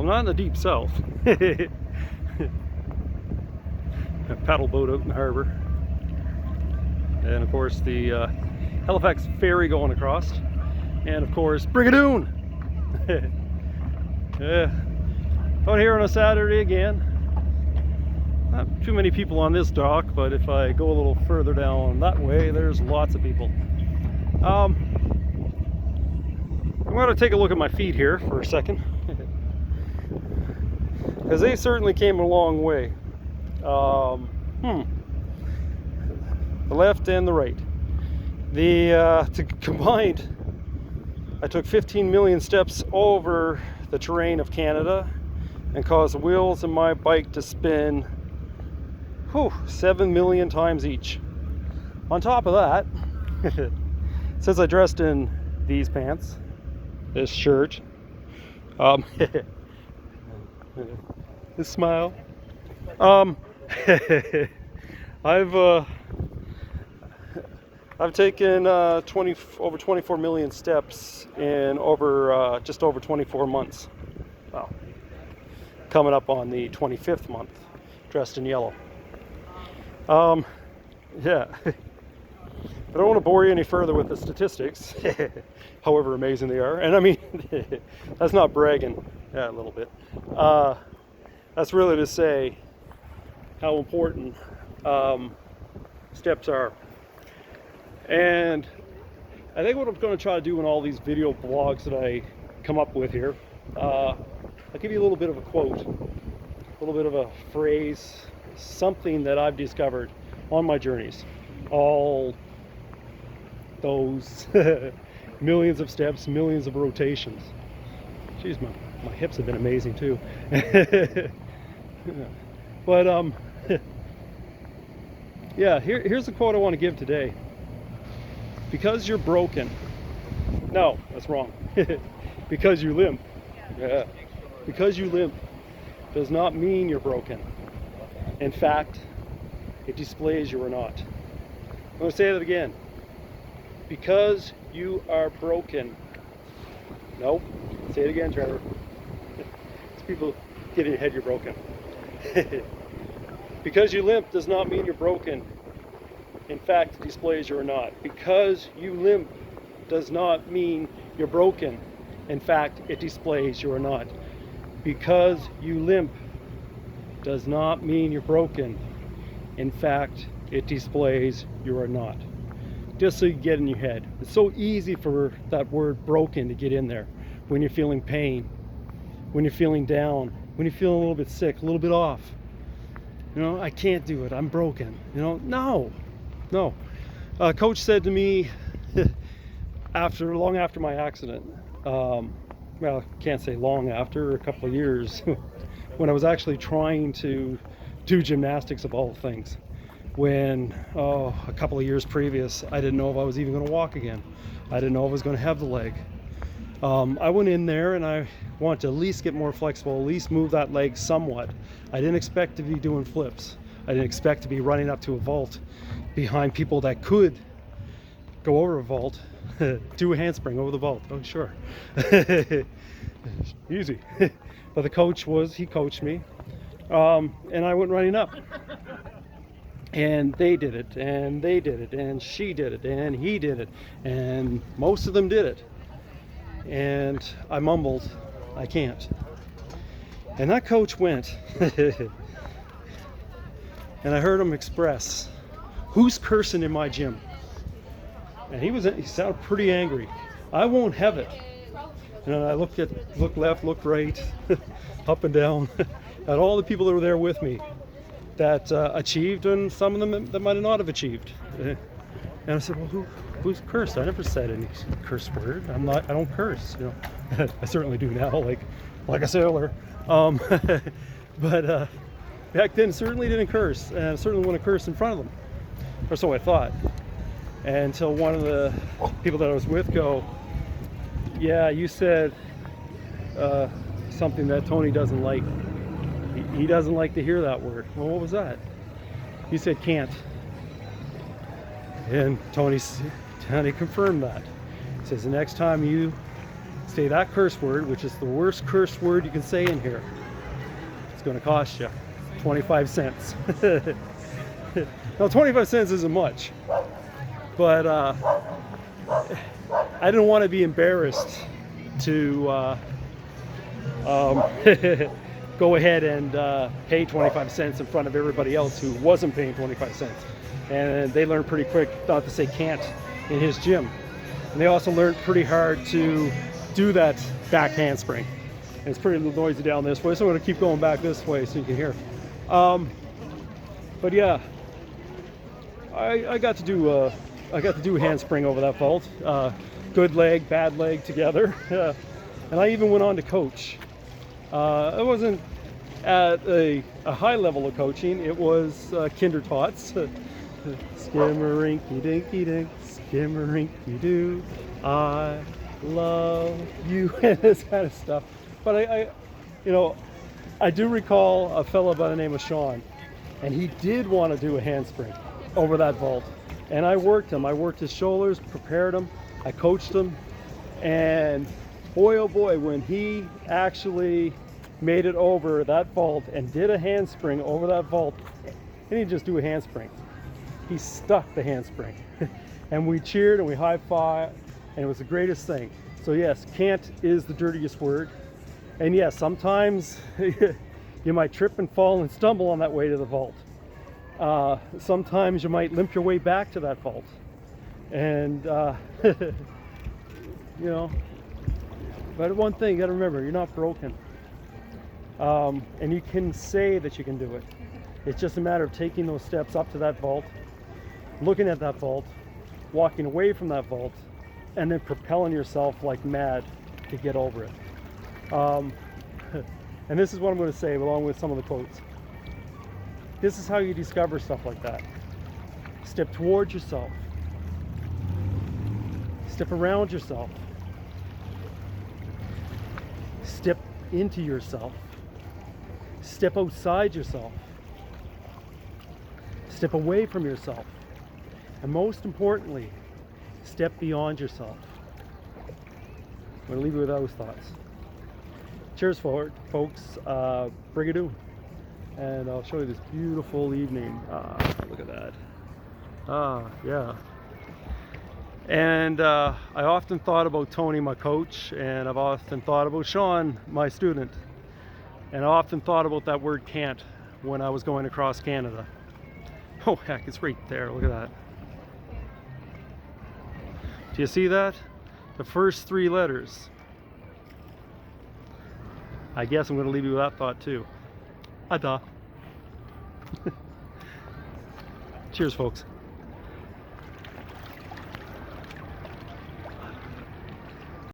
I'm not in the deep south. A paddle boat out in the harbor. And of course the Halifax ferry going across. And of course Brigadoon. Yeah. Out here on a Saturday again. Not too many people on this dock, but if I go a little further down that way, there's lots of people. I'm going to take a look at my feet here for a second, because they certainly came a long way. The left and the right. To combined, I took 15 million steps over the terrain of Canada and caused the wheels of my bike to spin 7 million times each. On top of that, since I dressed in these pants, this shirt, this smile, I've taken over 24 million steps in just over 24 months. Wow. Coming up on the 25th month, dressed in yellow. Yeah. I don't want to bore you any further with the statistics, however amazing they are. And I mean, that's not bragging, yeah, a little bit. That's really to say how important steps are. And I think what I'm going to try to do in all these video blogs that I come up with here, I'll give you a little bit of a quote, a little bit of a phrase, something that I've discovered on my journeys. All those millions of steps, millions of rotations. Jeez, my hips have been amazing too. But yeah, here's the quote I want to give today. Because you're broken. No, that's wrong. Because you limp. Yeah. Because you limp does not mean you're broken. In fact, it displays you are not. I'm going to say that again. Because you are broken. Nope. Say it again, Trevor. It's people get in your head you're broken. Because you limp does not mean you're broken. In fact, it displays you are not. Because you limp does not mean you're broken. In fact, it displays you are not. Because you limp does not mean you're broken. In fact, it displays you are not. Just so you get in your head. It's so easy for that word broken to get in there when you're feeling pain, when you're feeling down, when you're feeling a little bit sick, a little bit off. You know, I can't do it, I'm broken. You know, no. Coach said to me long after my accident, well, can't say long after, a couple of years, when I was actually trying to do gymnastics of all things. When, a couple of years previous, I didn't know if I was even going to walk again. I didn't know if I was going to have the leg. I went in there and I wanted to at least get more flexible, at least move that leg somewhat. I didn't expect to be doing flips. I didn't expect to be running up to a vault behind people that could go over a vault, do a handspring over the vault. Oh, sure. Easy. But the coach he coached me, and I went running up. And they did it, and they did it, and she did it, and he did it, and most of them did it. And I mumbled, I can't. And that coach went, and I heard him express, who's cursing in my gym? And he sounded pretty angry. I won't have it. And I looked left, looked right, up and down, at all the people that were there with me that achieved, and some of them that might not have achieved. And I said, well, who's cursed? I never said any curse word. I don't curse, you know. I certainly do now, like a sailor. But back then, certainly didn't curse, and I certainly wouldn't curse in front of them, or so I thought. Until one of the people that I was with go, yeah, you said something that Tony doesn't like. He doesn't like to hear that word. Well, what was that? He said can't. And Tony confirmed that. He says the next time you say that curse word, which is the worst curse word you can say in here. It's going to cost you 25 cents. Now 25 cents isn't much, but I didn't want to be embarrassed to go ahead and pay 25 cents in front of everybody else who wasn't paying 25 cents. And they learned pretty quick not to say can't in his gym. And they also learned pretty hard to do that back handspring. And it's pretty noisy down this way, so I'm going to keep going back this way so you can hear. But yeah, I got to do a handspring over that vault. Good leg, bad leg together. And I even went on to coach. I wasn't at a high level of coaching. It was kinder tots. Skimmer-rinky dinky dink, skimmer-rinky doo, I love you, and this kind of stuff. But I do recall a fellow by the name of Sean, and he did want to do a handspring over that vault. And I worked him. I worked his shoulders, prepared him, I coached him, and boy oh boy, when he actually made it over that vault and did a handspring over that vault, he didn't just do a handspring. He stuck the handspring. And we cheered and we high-fived, and it was the greatest thing. So yes, can't is the dirtiest word. And yes, sometimes you might trip and fall and stumble on that way to the vault. Sometimes you might limp your way back to that vault. And, but one thing you gotta remember, you're not broken. And you can say that you can do it. It's just a matter of taking those steps up to that vault, looking at that vault, walking away from that vault, and then propelling yourself like mad to get over it. And this is what I'm going to say along with some of the quotes. This is how you discover stuff like that. Step towards yourself. Step around yourself. Step into yourself. Step outside yourself. Step away from yourself. And most importantly, step beyond yourself. I'm going to leave you with those thoughts. Cheers for it, folks. Brigadoo. And I'll show you this beautiful evening. Look at that. Yeah. And I often thought about Tony, my coach, and I've often thought about Sean, my student. And I often thought about that word can't when I was going across Canada. Oh heck, it's right there. Look at that. Do you see that? The first three letters. I guess I'm going to leave you with that thought too. Ada. Cheers, folks.